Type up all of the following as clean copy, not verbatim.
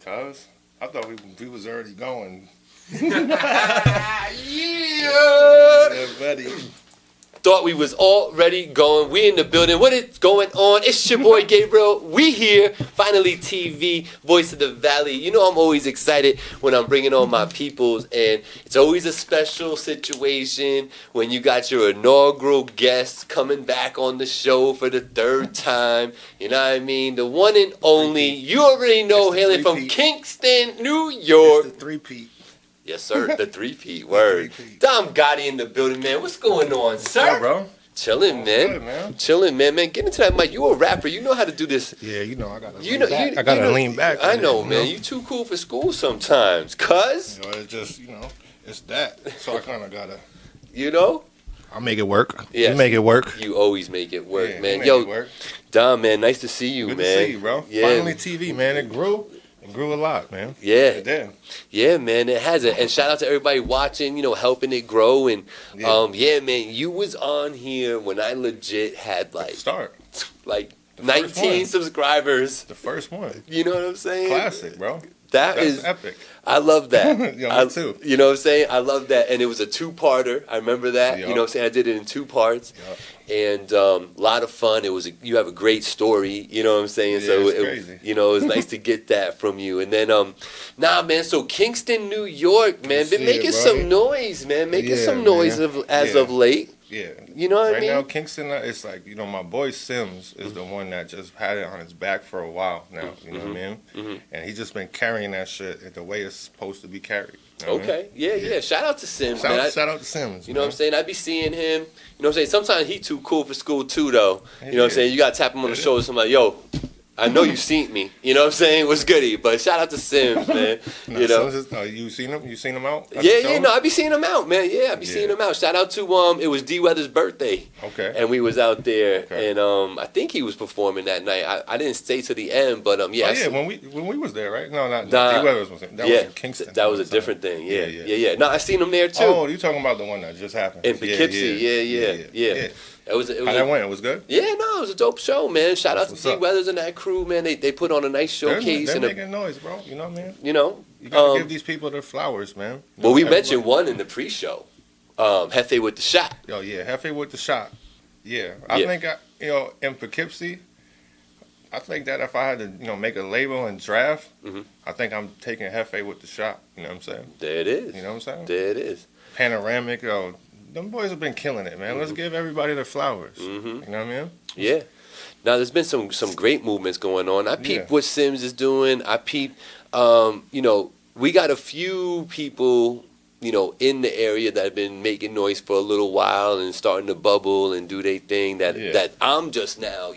Cuz I thought we was already going. Yeah. Yeah, buddy. Thought we was already going. We in the building. What is going on? It's your boy Gabriel. We here. Finally TV, voice of the valley. You know I'm always excited when I'm bringing on my peoples, and it's always a special situation when you got your inaugural guest coming back on the show for the third time. You know what I mean? The one and only. You already know, hailing from Kingston, New York. It's the three-peat. Yes, sir. The three-peat word. Dom Gotti in the building, man. What's going on, sir? What's up, bro? Chilling, man. Good, man. Chilling, man. Man, get into that mic. You a rapper. You know how to do this. Yeah, you know I gotta lean back. I gotta lean back. I know, man. You too cool for school sometimes, cuz. You know, it's just, it's that. So I kind of gotta. You know? I'll make it work. Yeah. You make it work. You always make it work, Yeah, man. make Yo, it work. Dom, man. Nice to see you, Good man. to see you, bro. Yeah. Finally TV, man. It grew. It grew a lot, man. Yeah. It did. Yeah, man, it has it. And shout out to everybody watching, helping it grow. And yeah, man, you was on here when I legit had like The 19 subscribers. The first one. You know what I'm saying? Classic, bro. That's epic. I love that. Yo, me too. You know what I'm saying? I love that. And it was a two-parter. I remember that. Yep. You know what I'm saying? I did it in two parts. Yep. And a lot of fun. You have a great story. You know what I'm saying? Yeah, so it's crazy. It was nice to get that from you. And then man, so Kingston, New York, man, been making some noise, man. Making some noise as of late. Yeah. You know what I mean? Right now, Kingston, it's like, my boy Sims is the one that just had it on his back for a while now. You know what I mean? Mm-hmm. And he's just been carrying that shit the way it's supposed to be carried. You know okay. Yeah. Shout out to Sims, man. Shout out to Sims. You know what I'm saying? I be seeing him. You know what I'm saying? Sometimes he too cool for school too, though. You know what I'm saying? You got to tap him on the shoulder. Somebody, yo, I know you seen me. You know what I'm saying? What's goody? But shout out to Sims, man. You seen him? You seen him out? I be seeing him out, man. Yeah, I be seeing him out. Shout out to it was D Weather's birthday. Okay. And we was out there, and I think he was performing that night. I didn't stay to the end, but yeah. Oh, yeah, when we was there, right? No, not D Weather's was that was in Kingston. That was a different thing. Yeah. No, I seen him there too. Oh, you talking about the one that just happened in Poughkeepsie? Yeah. How that went? It was good? Yeah, no, it was a dope show, man. Shout out to D Weathers and that crew, man. They put on a nice showcase. They're making noise, bro. You know what I mean? You gotta give these people their flowers, man. Well, we mentioned one in the pre-show. Hefe with the shot. Oh, yeah. Hefe with the shot. Yeah. I think, in Poughkeepsie, I think that if I had to, make a label and draft, I think I'm taking Hefe with the shot. You know what I'm saying? There it is. You know what I'm saying? There it is. Panoramic, them boys have been killing it, man. Let's give everybody their flowers. You know what I mean? Yeah. Now, there's been some great movements going on. I peeped what Sims is doing. I peeped, we got a few people, in the area that have been making noise for a little while and starting to bubble and do their thing that I'm just now,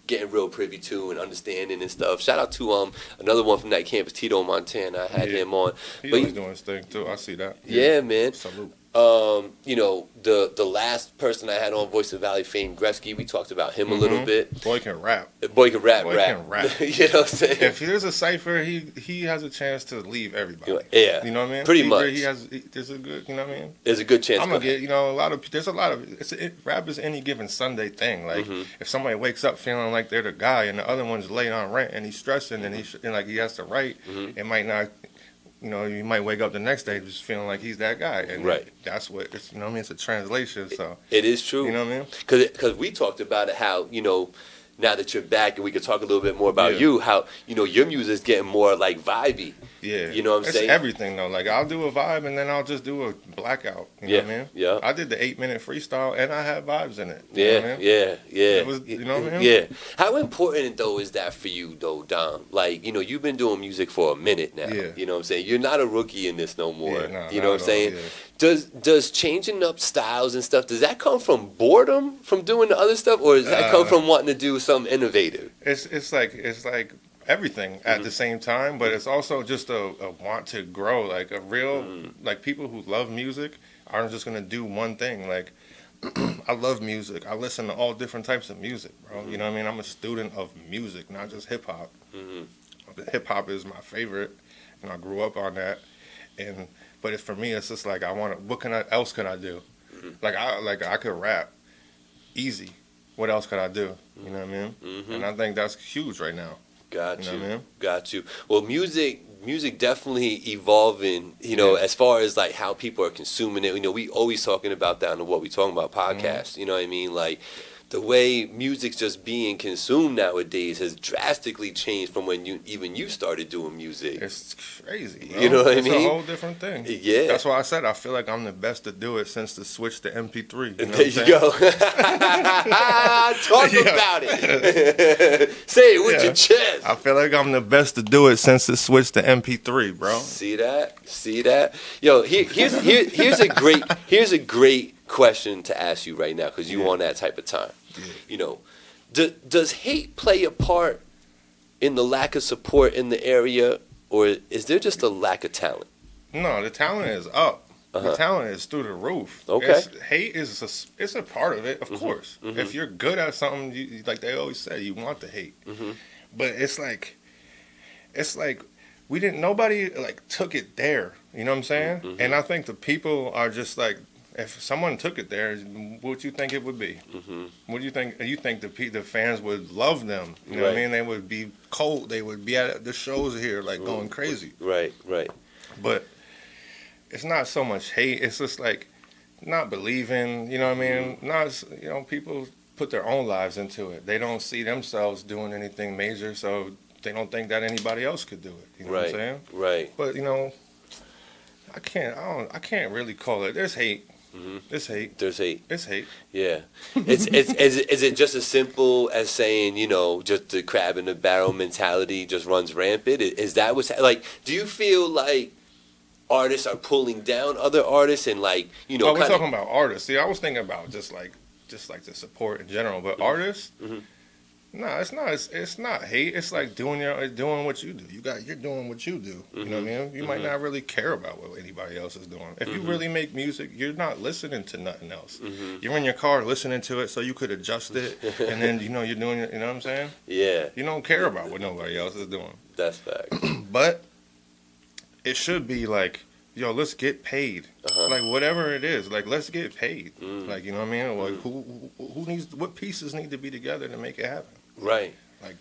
getting real privy to and understanding and stuff. Shout out to another one from that campus, Tito Montana. I had him on. He's always doing his thing, too. I see that. Yeah, man. Salute. The last person I had on Voice of Valley fame, Gretzky, we talked about him a little bit. Boy can rap. Boy can rap. You know what I'm saying? If there's a cipher, he has a chance to leave everybody. Yeah. You know what I mean? Pretty much. There's a good, you know what I mean? There's a good chance. I'm going to get, rap is any given Sunday thing. Like, if somebody wakes up feeling like they're the guy and the other one's late on rent and he's stressing and he has to write, it might not... you might wake up the next day just feeling like he's that guy. And that's what, it's, it's a translation, so. It is true. You know what I mean? Because we talked about it, how, now that you're back and we could talk a little bit more about you, how, your music's getting more, like, vibey. Yeah. You know what I'm saying? It's everything, though. Like, I'll do a vibe and then I'll just do a blackout. You know what I mean? Yeah. I did the 8-minute freestyle and I had vibes in it. Yeah. It was, you know what I mean? Yeah. How important, though, is that for you, though, Dom? Like, you've been doing music for a minute now. Yeah. You know what I'm saying? You're not a rookie in this no more. Yeah, you know what I'm saying? Yeah. Does changing up styles and stuff, does that come from boredom from doing the other stuff, or does that come from wanting to do something innovative? It's like everything at the same time, but it's also just a want to grow. Like a real like people who love music aren't just gonna do one thing. Like I love music. I listen to all different types of music, bro. You know what I mean? I'm a student of music, not just hip hop. Hip hop is my favorite, and I grew up on that. But for me, it's just like what else can I do? Like I could rap easy. What else could I do? You know what I mean? And I think that's huge right now. Got You you. know what I mean? Got you. Well, music definitely evolving, as far as like how people are consuming it. We always talking about that on What We Talking About podcast. You know what I mean? Like the way music's just being consumed nowadays has drastically changed from when you started doing music. It's crazy, bro. You know what I mean? It's a whole different thing. Yeah. That's why I said I feel like I'm the best to do it since the switch to MP3. There you go. Talk about it. Say it with your chest. I feel like I'm the best to do it since the switch to MP3, bro. See that? Yo, here's a great question to ask you right now because you on that type of time. Does hate play a part in the lack of support in the area, or is there just a lack of talent? No, the talent is up. The talent is through the roof. Okay. Hate is a part of it, of course. If you're good at something, like they always say, you want to hate. But it's like nobody like took it there. You know what I'm saying? And I think the people are just like, if someone took it there, what would you think it would be? What do you think? You think the fans would love them? You know what I mean? They would be cold. They would be at the shows here, like going crazy. Right. But it's not so much hate. It's just like not believing. You know what I mean? Not people put their own lives into it. They don't see themselves doing anything major, so they don't think that anybody else could do it. You know what I'm saying? Right. But I can't really call it. There's hate. There's hate. It's hate. Yeah. Is it just as simple as saying, just the crab in the barrel mentality just runs rampant? Is that what's like? Do you feel like artists are pulling down other artists and like we're talking about artists. See, I was thinking about just like the support in general, but artists. No, it's not hate. It's like doing what you do. You're doing what you do. You know what I mean? You might not really care about what anybody else is doing. If you really make music, you're not listening to nothing else. You're in your car listening to it so you could adjust it, and then you're doing it. You know what I'm saying? Yeah. You don't care about what nobody else is doing. That's fact. But it should be like, yo, let's get paid. Like whatever it is, like let's get paid. Like you know what I mean? Like what pieces need to be together to make it happen? Right. Like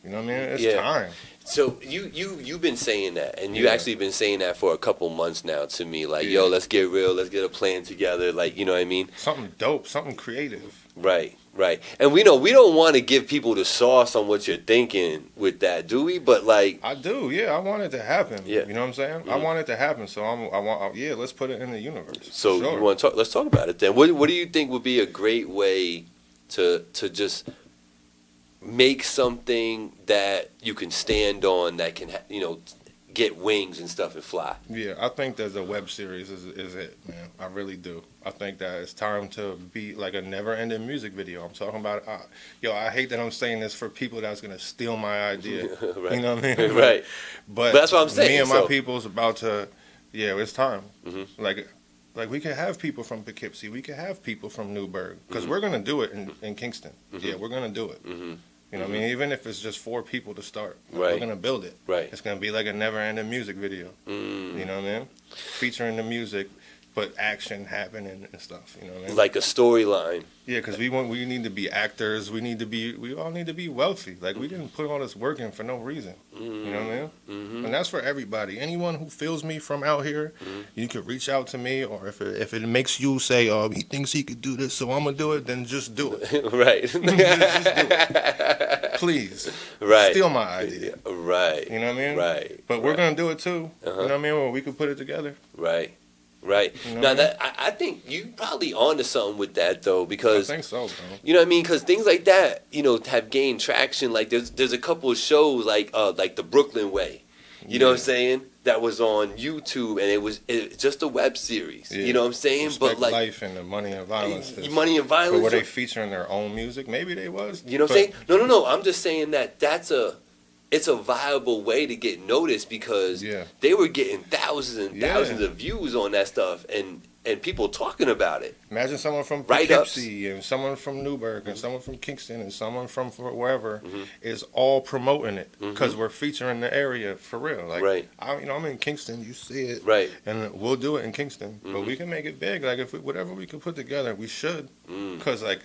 you know what I mean? It's time. So you've been saying that, and you actually been saying that for a couple months now to me. Like yo, let's get real. Let's get a plan together. Like you know what I mean? Something dope. Something creative. Right. And we don't want to give people the sauce on what you're thinking with that, do we? But like I do, yeah. I want it to happen. Yeah. You know what I'm saying? I want it to happen, so let's put it in the universe. So you want to talk? Let's talk about it then. What do you think would be a great way to just make something that you can stand on, that can get wings and stuff and fly? Yeah, I think that the web series is it, man. I really do. I think that it's time to be like a never-ending music video. I'm talking about, I hate that I'm saying this for people that's going to steal my idea. Right. You know what I mean? Right. But that's what I'm saying. Me and my people's about to, it's time. Like we could have people from Poughkeepsie. We could have people from Newburgh. Because we're going to do it in Kingston. Yeah, we're going to do it. You know what I mean? Even if it's just 4 people to start. We're going to build it. Right. It's going to be like a never-ending music video. You know what I mean? Featuring the music, but action happening and stuff. You know what I mean? Like a storyline. Yeah, because we need to be actors. We all need to be wealthy. Like we didn't put all this work in for no reason. You know what I mean? And that's for everybody. Anyone who feels me from out here, you can reach out to me. Or if it makes you say, "Oh, he thinks he could do this, so I'm gonna do it," then just do it. Right. just do it. Please. Right. Steal my idea. Right. You know what I mean? Right. But we're gonna do it too. You know what I mean? Or we could put it together. Right. You know Now that I think you probably onto something with that though, because I think so, bro. You know what I mean? Because things like that, have gained traction. Like there's a couple of shows like the Brooklyn Way. You know what I'm saying? That was on YouTube, and it's just a web series. Yeah. You know what I'm saying? Respect But like Life and the Money and Violence. Money and Violence. But were they featuring their own music? Maybe they was. You know what I'm saying? No. I'm just saying it's a viable way to get noticed, because they were getting thousands and thousands of views on that stuff, and people talking about it. Imagine someone from Poughkeepsie and someone from Newburgh and someone from Kingston and someone from wherever is all promoting it, because we're featuring the area for real. Like, I'm in Kingston, you see it, right? And we'll do it in Kingston, but we can make it big. Like whatever we can put together, we should, because like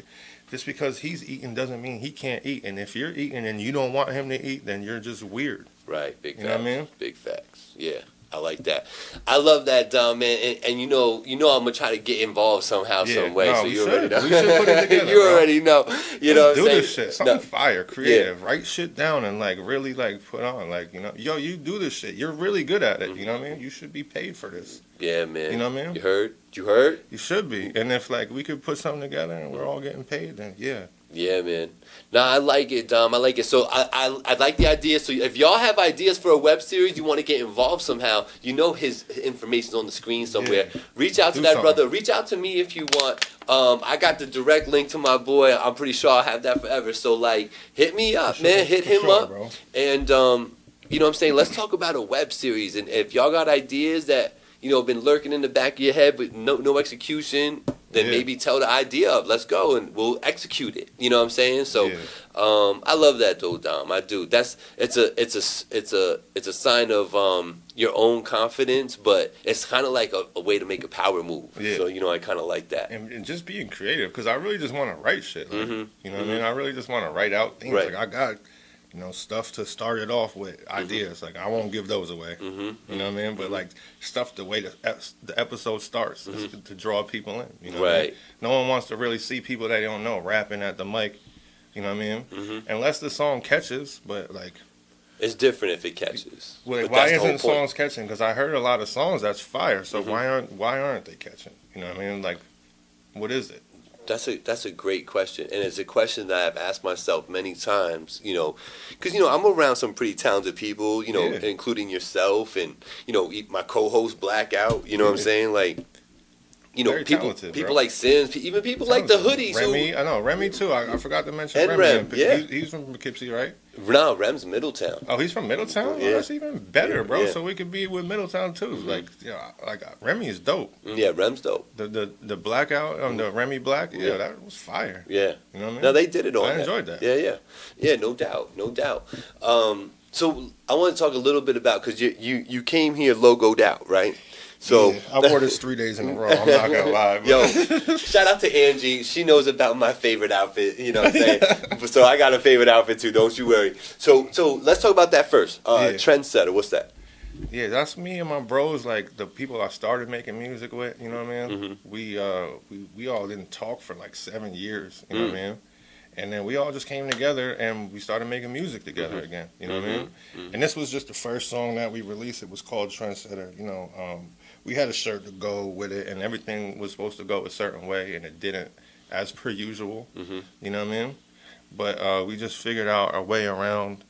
just because he's eating doesn't mean he can't eat. And if you're eating and you don't want him to eat, then you're just weird. Right, big facts. You know what I mean? Big facts. Yeah, I like that. I love that, Dom, man. And you know, I'm gonna try to get involved somehow, some way. No, so you already know. We should put it together. You bro. already know. You know what I'm do saying? this shit. Something fire, creative. Write shit down and like really like put on. Like, you know, yo, you do this shit. You're really good at it. You know what I mean? You should be paid for this. Yeah, man. You know what I mean? You heard? You heard? You should be. And if like we could put something together and we're all getting paid, then yeah. Yeah, man. Nah, I like it, Dom. I like it. So I like the idea. So if y'all have ideas for a web series, you want to get involved somehow, you know his information's on the screen somewhere. Yeah. Reach out to that brother. Reach out to me if you want. I got the direct link to my boy. I'm pretty sure I'll have that forever. So like, hit me up, man. Hit him up. Bro. And you know what I'm saying? Let's talk about a web series. And if y'all got ideas that, you know, been lurking in the back of your head but no execution, then maybe tell the idea of let's go and we'll execute it. You know what I'm saying? So I love that though, Dom. I do. It's a sign of your own confidence, but it's kind of like a way to make a power move. Yeah. So you know, I kind of like that. And just being creative, because I really just want to write shit. Like, you know what I mean? I really just want to write out things. Like I got, you know, stuff to start it off with, ideas. Like I won't give those away. You know what I mean? But like stuff, the way the episode starts is to draw people in. You know what I mean? No one wants to really see people that they don't know rapping at the mic. You know what I mean? Unless the song catches, but like. It's different if it catches. Well, why isn't songs catching? Because I heard a lot of songs that's fire. So why aren't they catching? You know what I mean? Like, what is it? That's a great question, and it's a question that I've asked myself many times. You know, because you know I'm around some pretty talented people. You know, including yourself, and you know my co-host Blackout. You know what I'm saying? Like, you know, people like Sims, even people like the Hoodies. Remy, I know Remy too. I forgot to mention and Remy. He's from Poughkeepsie, right? No, Rem's Middletown. Oh, he's from Middletown. Yeah. Oh, that's even better, bro. So we could be with Middletown too. Like, yeah, like Remy is dope. Yeah, Rem's dope. The Blackout the Remy Black. Yeah, that was fire. Yeah, you know what I mean? No, they did it on. I enjoyed that. Yeah, no doubt. So I want to talk a little bit about because you came here logoed out, right? So I wore this 3 days in a row. I'm not gonna lie. But. Yo, shout out to Angie. She knows about my favorite outfit. You know what I'm saying? So I got a favorite outfit too. Don't you worry. So let's talk about that first. Trendsetter. What's that? Yeah, that's me and my bros. Like the people I started making music with. You know what I mean? We all didn't talk for like 7 years. You know what I mean? And then we all just came together and we started making music together again. You know what I mean? And this was just the first song that we released. It was called Trendsetter. You know, we had a shirt to go with it, and everything was supposed to go a certain way, and it didn't, as per usual. You know what I mean? But we just figured out our way around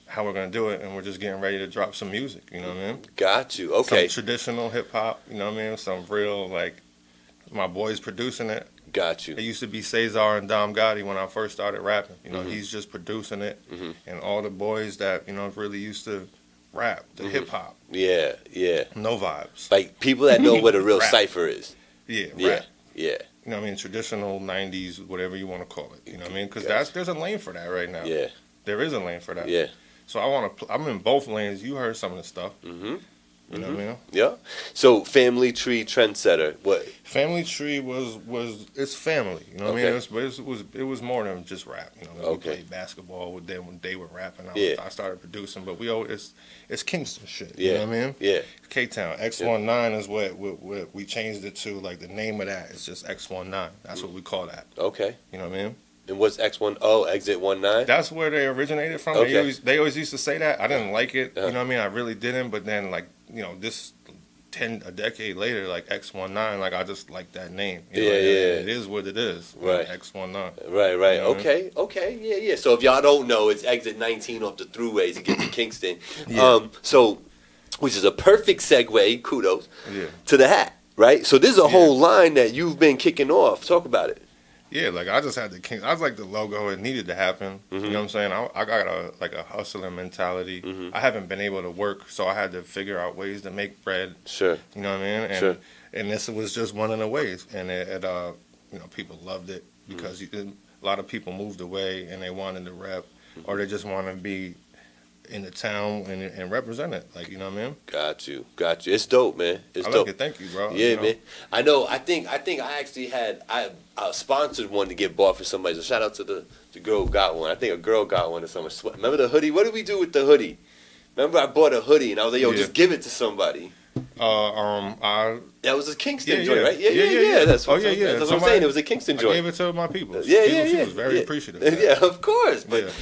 how we're gonna do it, and we're just getting ready to drop some music. You know what I mean? Got you. Okay. Some traditional hip hop. You know what I mean? Some real like my boys producing it. Got you. It used to be Cesar and Dom Gotti when I first started rapping. You know, he's just producing it, and all the boys that really used to rap, the hip hop. Yeah. No vibes. Like people that know what a real cipher is. Yeah. Yeah. You know what I mean? Traditional 90s, whatever you want to call it. You know what I mean? Because there's a lane for that right now. Yeah. There is a lane for that. Yeah. So I'm in both lanes. You heard some of the stuff. You know what I mean? Yeah. So Family Tree Trendsetter. What? Family Tree was it's family. You know what I mean? It was more than just rap. You know, we played basketball with them when they were rapping. I started producing, but it's Kingston shit. You know what I mean? Yeah. K-Town. X19 is what we changed it to. Like the name of that is just X19. That's what we call that. Okay. You know what I mean? And what's X1? Oh, Exit 19? That's where they originated from. Okay. They always used to say that. I didn't like it. You know what I mean? I really didn't. But then, like, you know, a decade later, like X19, like I just like that name. You know, it is what it is. Right. X19. Right. You know Okay. Yeah. So if y'all don't know, it's Exit 19 off the throughways to get to Kingston. So, which is a perfect segue, kudos, to the hat, right? So this is a whole line that you've been kicking off. Talk about it. Yeah, like I just had I was like the logo. It needed to happen. You know what I'm saying? I got a hustler mentality. I haven't been able to work, so I had to figure out ways to make bread. Sure. You know what I mean? And this was just one of the ways. And it you know, people loved it because a lot of people moved away and they wanted to rap, or they just want to be in the town and represent it. Like, you know what I mean? Got you. It's dope, man. It's I dope. like it. Thank you, bro. Yeah, you know? man. I know. I think I actually had I sponsored one to get bought for somebody. So shout out to the girl who got one. I think a girl got one or something. Remember the hoodie? What did we do with the hoodie? Remember I bought a hoodie and I was like, yo, just give it to somebody. That was a Kingston joint, right? Yeah. That's what I'm saying. It was a Kingston joint. I gave it to my people. She was very appreciative. Yeah, of course. But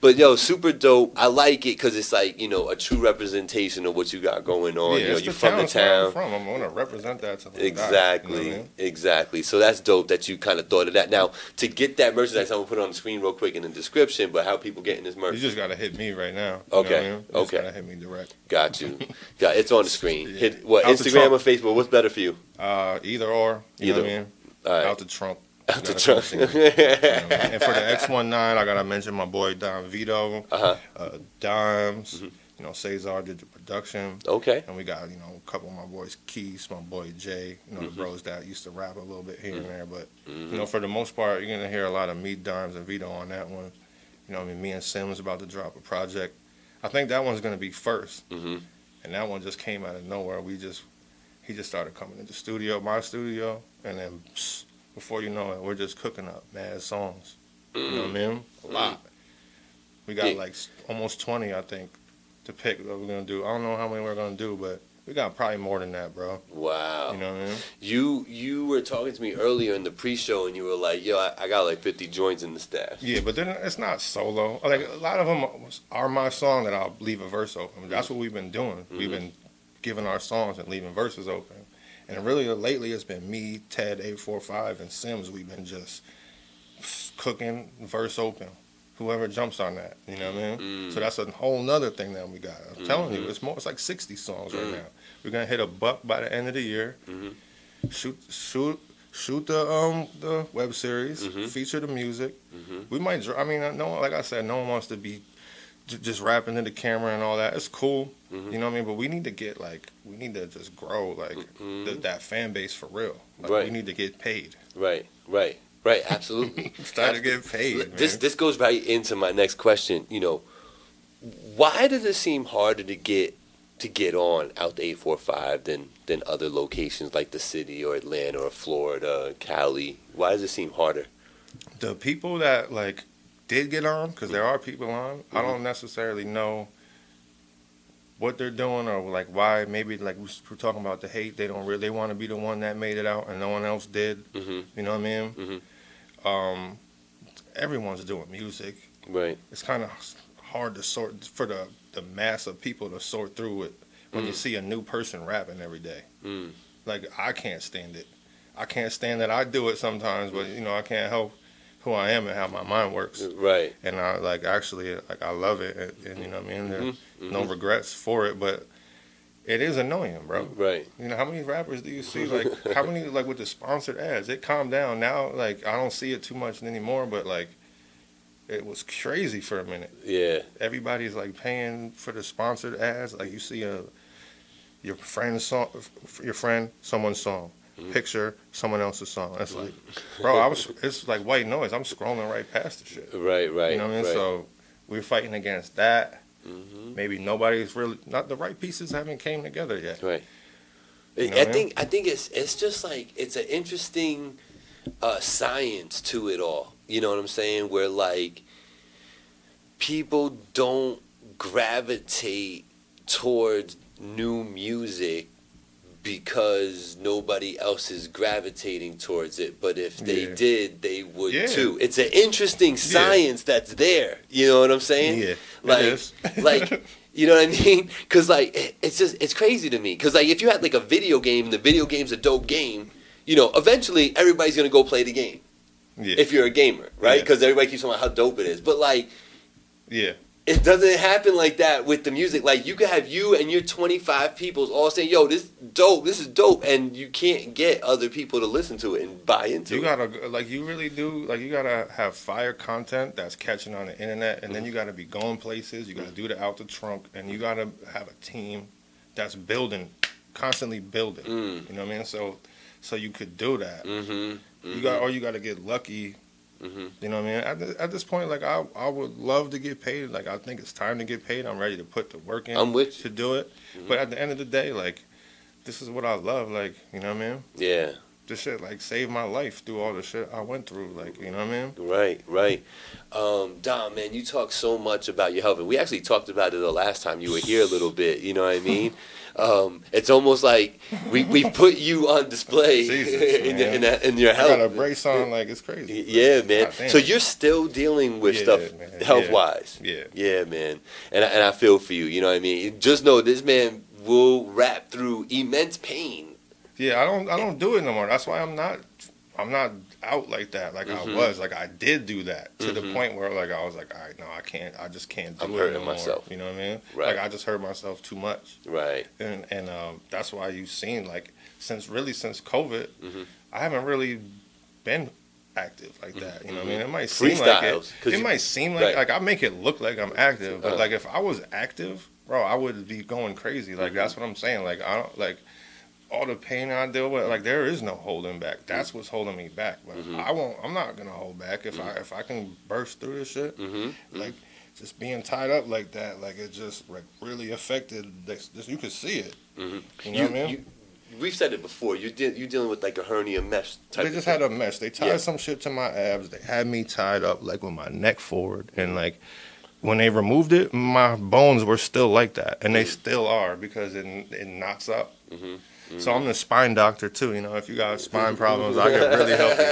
but yo, super dope. I like it because it's like, you know, a true representation of what you got going on. Yeah, you know, you're from the town. I'm gonna represent that to Exactly. You know what I mean? Exactly. So that's dope that you kind of thought of that. Now, to get that merchandise, I'm gonna put it on the screen real quick in the description. But how people getting this merch? You just gotta hit me right now. Okay. You know what I mean? Just gotta hit me direct. Got you. It's on the screen. Yeah. Hit what? Out the Instagram trunk. or Facebook? What's better for you? Either or. You know what I mean? All right. Out the trunk. Out the trunk. You know what I mean? And for the X19, I gotta mention my boy Don Vito, Dimes. Mm-hmm. You know, Cesar did the production. Okay. And we got, you know, a couple of my boys, Keith, my boy Jay, you know, the bros that used to rap a little bit here and there. But, you know, for the most part, you're going to hear a lot of me, Dimes, and Vito on that one. You know what I mean? Me and Sims about to drop a project. I think that one's going to be first. Mm-hmm. And that one just came out of nowhere. He just started coming into the studio, my studio, and then before you know it, we're just cooking up mad songs. You know what I mean? A lot. We got like almost 20, I think, to pick what we're going to do. I don't know how many we're going to do, but we got probably more than that, bro. Wow. You know what I mean? You were talking to me earlier in the pre-show, and you were like, yo, I got like 50 joints in the stash. Yeah, but then it's not solo. Like, a lot of them are my song that I'll leave a verse open. That's what we've been doing. We've been giving our songs and leaving verses open. And really, lately, it's been me, Ted, 845, and Sims. We've been just cooking, verse open. Whoever jumps on that, you know what I mean? So that's a whole nother thing that we got. I'm telling you, it's like 60 songs right now. We're gonna hit $1 by the end of the year. Shoot the web series, feature the music. We might. I mean, like I said, no one wants to be just rapping in the camera and all that. It's cool, you know what I mean? But we need to get we need to just grow that fan base for real. Like, we need to get paid. Right, absolutely. Start to get paid. This goes right into my next question. You know, why does it seem harder to get on out the 845 than other locations like the city or Atlanta or Florida, Cali? Why does it seem harder? The people that did get on, because there are people on, I don't necessarily know what they're doing or why. Maybe we're talking about the hate. They don't really want to be the one that made it out and no one else did. You know what I mean? Everyone's doing music. Right. It's kind of hard to sort for the mass of people to sort through it when you see a new person rapping every day. Like, I can't stand it. I can't stand that I do it sometimes, but you know, I can't help who I am and how my mind works. Right. And I I love it, and you know what I mean? There's no regrets for it, but it is annoying, bro. Right. You know, how many rappers do you see? How many, with the sponsored ads? It calmed down now. I don't see it too much anymore, but, it was crazy for a minute. Yeah. Everybody's, paying for the sponsored ads. You see your friend's song, someone's song. Picture someone else's song. It's bro, it's like white noise. I'm scrolling right past the shit. Right. You know what I mean? Right. So we're fighting against that. Maybe nobody's really, not the right pieces haven't came together yet. Right. You know I think it's just it's an interesting science to it all. You know what I'm saying? Where people don't gravitate towards new music because nobody else is gravitating towards it, but if they did, they would too. It's an interesting science that's there. You know what I'm saying? Yeah, You know what I mean? Because it's crazy to me. Because if you had a video game, and the video game's a dope game, you know, eventually everybody's gonna go play the game. Yeah. If you're a gamer, right? Because everybody keeps talking about how dope it is, but yeah. It doesn't happen like that with the music. You could have you and your 25 people all saying, yo, this is dope, and you can't get other people to listen to it and buy into it. You gotta, you really do, you gotta have fire content that's catching on the internet, and then you gotta be going places, you gotta do the out the trunk, and you gotta have a team that's constantly building. You know what I mean? So you could do that. You gotta get lucky You know what I mean? At this point, like I would love to get paid. Like I think it's time to get paid. I'm ready to put the work in. I'm with you. To do it. But at the end of the day, like this is what I love. Like you know what I mean? Yeah. This shit like saved my life through all the shit I went through. Like you know what I mean? Right. Dom, man, you talk so much about your health, and we actually talked about it the last time you were here a little bit. You know what I mean? It's almost like we put you on display in your health. I got a brace on, like it's crazy. Yeah, man. So you're still dealing with stuff health wise. Yeah, man. And I feel for you. You know what I mean? Just know this man will rap through immense pain. Yeah, I don't do it no more. That's why I'm not out like that. Like I was. Like I did do that to the point where like I was like, all right, no, I can't. I just can't do it hurting no more. myself. You know what I mean? Right. Like I just hurt myself too much. Right. And that's why you've seen like since COVID, I haven't really been active like that. You know what I mean? It might seem like it might seem like I make it look like I'm active, but like if I was active, bro, I would be going crazy. Like that's what I'm saying. Like I don't like. All the pain I deal with, like there is no holding back. That's what's holding me back. But I'm not gonna hold back if I can burst through this shit. Like just being tied up like that, like it just like really affected this. You could see it. You know what I mean? We've said it before. You're dealing with like a hernia mesh type. They just had a mesh. They tied some shit to my abs. They had me tied up like with my neck forward, and like when they removed it, my bones were still like that, and they still are because it knots up. So I'm the spine doctor too. You know, if you got spine problems, I can really help you.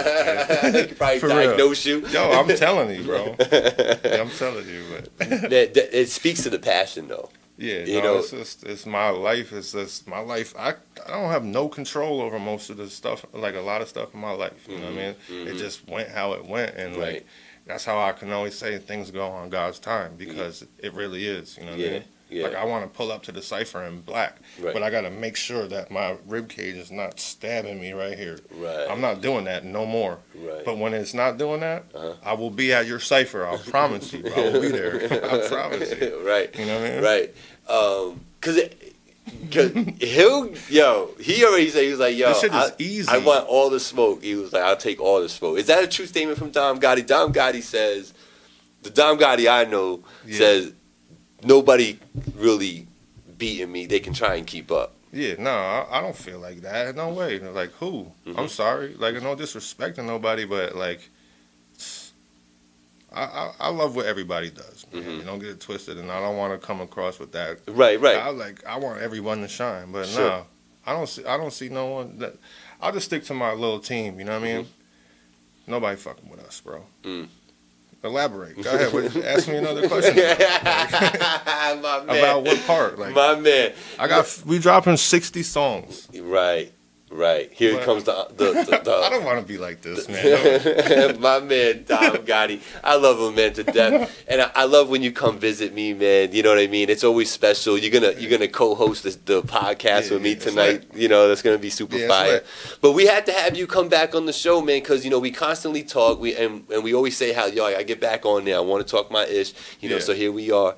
I could probably diagnose you. Yo, I'm telling you, bro. Yeah, I'm telling you. But it speaks to the passion, though. Yeah, you know, it's my life. It's just my life. I don't have no control over most of the stuff. Like a lot of stuff in my life. You know what I mean? It just went how it went, and like that's how I can always say things go on God's time because it really is. You know what I mean? Yeah. Like I want to pull up to the cipher in black, but I got to make sure that my rib cage is not stabbing me right here. Right. I'm not doing that no more. Right. But when it's not doing that, I will be at your cipher. I promise you. I will be there. I promise you. Right. You know what I mean? Right. Cause he already said, he was like, yo, this shit is easy. I want all the smoke. He was like, I'll take all the smoke. Is that a true statement from Dom Gotti? Dom Gotti says, the Dom Gotti I know says, nobody really beating me. They can try and keep up. Yeah, no, I don't feel like that. No way. Like, who? I'm sorry. Like, no disrespect to nobody, but, like, I love what everybody does, man. You don't get it twisted, and I don't want to come across with that. Right. I want everyone to shine, but no, I don't see no one. I'll just stick to my little team, you know what I mean? Nobody fucking with us, bro. Elaborate. Go ahead. Ask me another question. My man. About what part? Like, my man. We dropping 60 songs. Right. Here comes the I don't want to be like this, man. My man, Dom Gotti. I love him, man, to death. And I love when you come visit me, man. You know what I mean? It's always special. You're gonna co-host the podcast with me tonight. Right. You know, that's gonna be super fire. Right. But we had to have you come back on the show, man, because you know we constantly talk. And we always say how I get back on there. I want to talk my ish. You know, so here we are.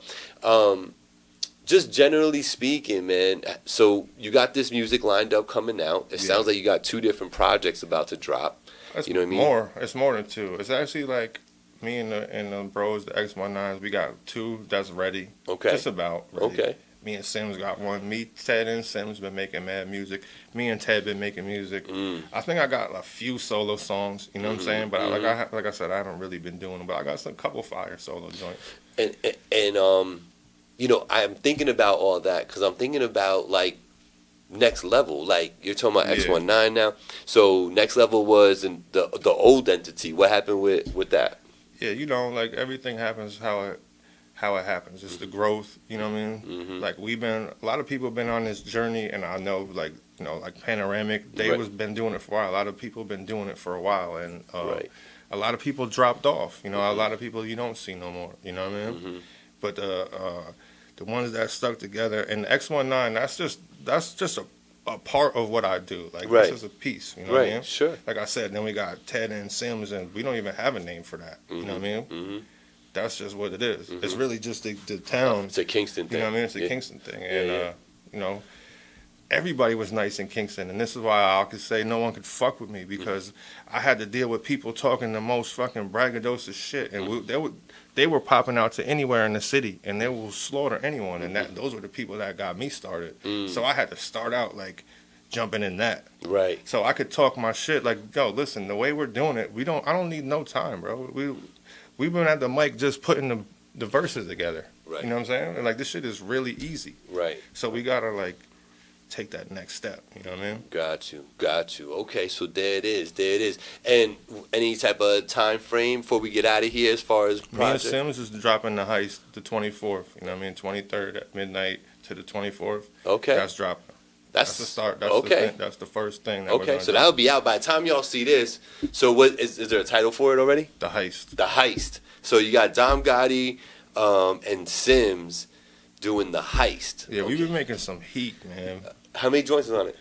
Just generally speaking, man, so you got this music lined up coming out. It sounds like you got 2 different projects about to drop. You know what I mean? It's more than 2. It's actually like me and the bros, the X19s, we got 2 that's ready. Okay. Just about ready. Okay. Me and Sims got 1. Me, Ted, and Sims been making mad music. Me and Ted been making music. I think I got a few solo songs, you know what I'm saying? But like I said, I haven't really been doing them. But I got a couple fire solo joints. And you know, I'm thinking about all that because I'm thinking about, like, Next Level. Like, you're talking about X19 now. So, Next Level was the old entity. What happened with that? Yeah, you know, like, everything happens how it happens. It's the growth, you know what I mean? Like, a lot of people have been on this journey, and I know, like, you know, like Panoramic, they been doing it for a while. A lot of people have been doing it for a while, and a lot of people dropped off. You know, a lot of people you don't see no more, you know what I mean? But the ones that stuck together, and the X19, that's just a part of what I do. Like, this is a piece, you know what I mean? Sure. Like I said, then we got Ted and Sims, and we don't even have a name for that, you know what I mean? That's just what it is. It's really just the town. It's a Kingston thing. You know what I mean? It's a Kingston thing. And, you know, everybody was nice in Kingston, and this is why I could say no one could fuck with me, because I had to deal with people talking the most fucking braggadocious shit, and they were popping out to anywhere in the city, and they will slaughter anyone, and those were the people that got me started. So I had to start out like jumping in that. Right. So I could talk my shit like, yo, listen, the way we're doing it, I don't need no time, bro. We've been at the mic just putting the verses together. Right. You know what I'm saying? And like, this shit is really easy. Right. So we gotta like take that next step. You know what I mean? Got you. Okay, so there it is. And any type of time frame before we get out of here as far as project? Me and Sims is dropping the Heist the 24th. You know what I mean? 23rd at midnight to the 24th. Okay. That's dropping. That's the start. That's okay. That's the first thing. That Okay, so that'll be out by the time y'all see this. So what is there a title for it already? The Heist. The Heist. So you got Dom Gotti and Sims doing the Heist. Yeah, we've been making some heat, man. How many joints is on it?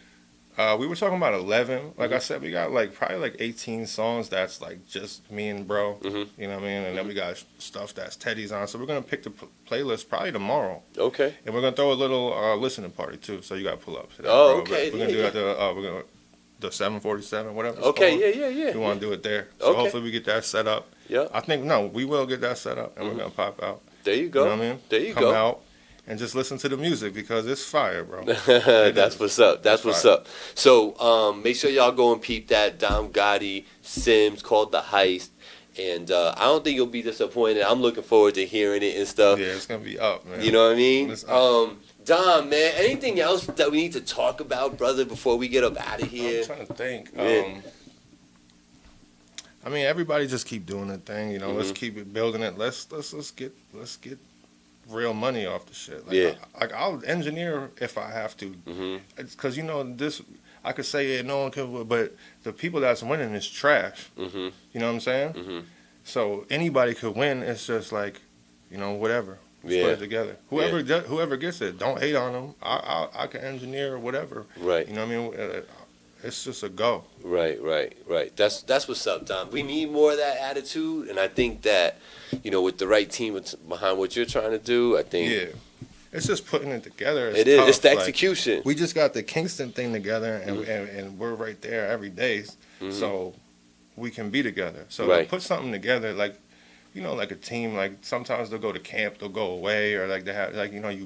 We were talking about 11. Like I said, we got like probably like 18 songs that's like just me and bro. You know what I mean? And then we got stuff that's Teddy's on. So we're gonna pick the playlist probably tomorrow. Okay. And we're gonna throw a little listening party too. So you got to pull up. To that, Oh, bro. okay. We're gonna do it at the 747, whatever. It's Okay. called. Yeah. We want to do it there. So Okay. hopefully we get that set up. Yeah. I think we will get that set up, and we're gonna pop out. There you go. You know what I mean? There you Come go. out and just listen to the music because it's fire, bro. That's what's up. That's what's fire. up. So make sure y'all go and peep that Dom Gotti Sims called The Heist. And I don't think you'll be disappointed. I'm looking forward to hearing it and stuff. Yeah, it's gonna be up, man. You know what I mean? It's up. Dom, man, anything else that we need to talk about, brother, before we get up out of here? I'm trying to think. Yeah. I mean, everybody just keep doing their thing. You know, let's Mm-hmm. keep it building it. Let's get real money off the shit. Like, Yeah. I'll engineer if I have to. Because you know this, I could say it, no one could, but the people that's winning is trash. You know what I'm saying? So anybody could win. It's just like, you know, whatever. Let's put it together. Whoever gets it, don't hate on them. I can engineer whatever. Right. You know what I mean? It's just a go. Right. That's what's up, Dom. We need more of that attitude, and I think that, you know, with the right team behind what you're trying to do, I think it's just putting it together. it is. Tough. It's the Like, execution. we just got the Kingston thing together, and we're right there every day, so we can be together. So to put something together, like, you know, like a team, like sometimes they'll go to camp, they'll go away, or like they have, like, you know, you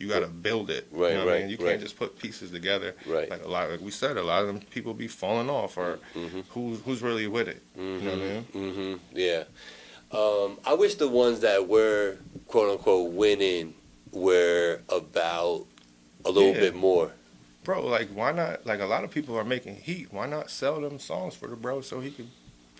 got to build it. Right, you know what I mean? right, You right. can't just put pieces together. Right. Like like we said, a lot of them people be falling off, or who's really with it. You know what I mean? Yeah. I wish the ones that were quote unquote winning were about a little bit more. Bro, like, why not? Like, a lot of people are making heat. Why not sell them songs for the bro so he can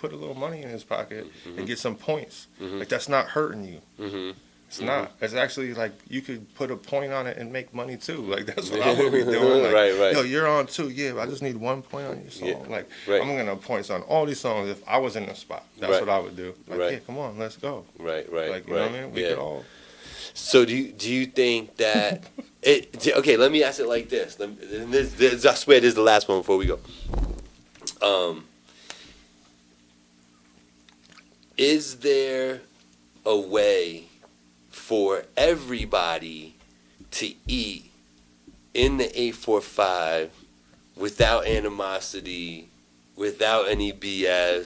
put a little money in his pocket and get some points? Like, that's not hurting you. It's not. It's actually like you could put a point on it and make money too. Like, that's what I would be doing. Like, Right. yo, you're on too. Yeah, I just need 1 point on your song. Yeah. Like, Right. I'm gonna points on all these songs if I was in the spot. That's Right. what I would do. Like, Right. yeah, come on, let's go. Right. Like, you know what I mean? We could all. So do you think that okay, let me ask it like this. I swear this is the last one before we go. Is there a way for everybody to eat in the 845 without animosity, without any BS,